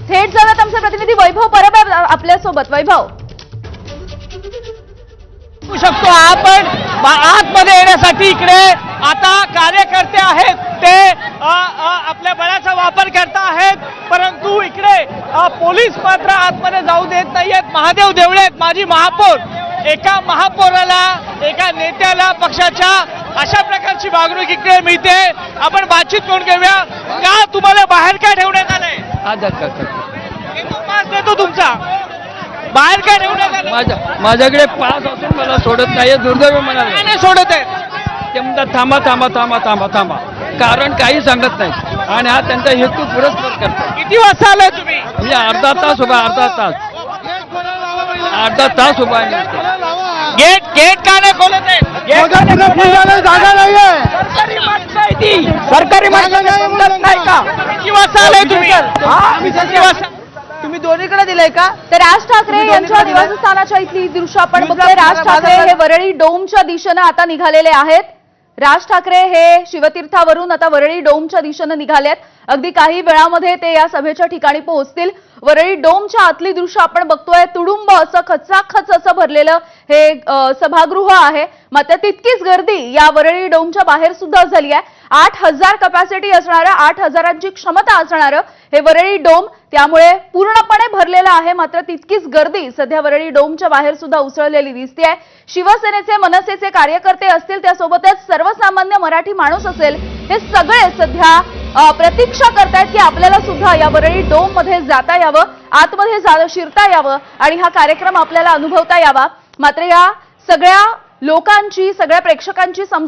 थेट जाऊयात आमचे प्रतिनिधी वैभव परब आपल्यासोबत. वैभव, शकतो आपण आतमध्ये येण्यासाठी इकडे आता कार्यकर्ते आहेत ते आपल्या बळाचा वापर करत आहेत, परंतु इकडे पोलीस मात्र आतमध्ये जाऊ देत नाहीयेत. महादेव देवळे माजी महापौर, एका महापौराला एका नेत्याला पक्षाच्या अशा प्रकारची वागणूक इकडे मिळते. आपण बातचीत करून घेऊया. का तुम्हाला बाहेर काय ठेवण्यात आलंय? पास देतो तुमचा, बाहेर काय ठेवण्यात आलं? माझ्याकडे पास असून मला सोडत नाही. दुर्दैव म्हणाले नाही सोडत आहे. ते म्हणतात थांबा थांबा थांबा थांबा थांबा, कारण काही सांगत नाही आणि हा त्यांचा हेतू पुरस्कार करतो. किती वाजता आलाय तुम्ही? मी अर्धा तास उभा, अर्धा तास उभा आहे. गेट का नाही खोलत आहे? जागा नाहीये, सरकारी माणसं नाही का? किती वाजता आलाय तुम्ही? किती वाजता? तुम्ही दोन्हीकडे दिलंय का? तर राज ठाकरे यांच्या निवासस्थानाच्या इथली दृश्य आपण बघतोय. राज ठाकरे हे वरळी डोमच्या दिशेनं आता निघालेले आहेत. राज ठाकरे हे शिवतीर्थावरून आता वरळी डोमच्या दिशेनं निघालेत. अगदी काही वेळामध्ये ते या सभेच्या ठिकाणी पोहोचतील. वरळी डोमच्या आतली दृश्य आपण बघतोय. तुडुंब असं खचाखच असं भरलेलं हे सभागृह आहे. मात्र तितकीच गर्दी या वरळी डोमच्या बाहेर सुद्धा झाली आहे. 8,000 कॅपॅसिटी असणारं, 8,000ची क्षमता असणारं हे वरळी डोम त्यामुळे पूर्णपणे भरलेलं आहे. मात्र तितकीच गर्दी सध्या वरळी डोमच्या बाहेर सुद्धा उसळलेली दिसते. शिवसेनेचे, मनसेचे कार्यकर्ते असतील, त्यासोबतच सर्वसामान्य मराठी माणूस असेल, हे सगळे सध्या प्रतीक्षा करतायत की आपल्याला सुद्धा या वरळी डोम मध्ये जाता यावं, आतमध्ये शिरता यावं आणि हा कार्यक्रम आपल्याला अनुभवता यावा. मात्र या सगळ्या लोकांची, सगळ्या प्रेक्षकांची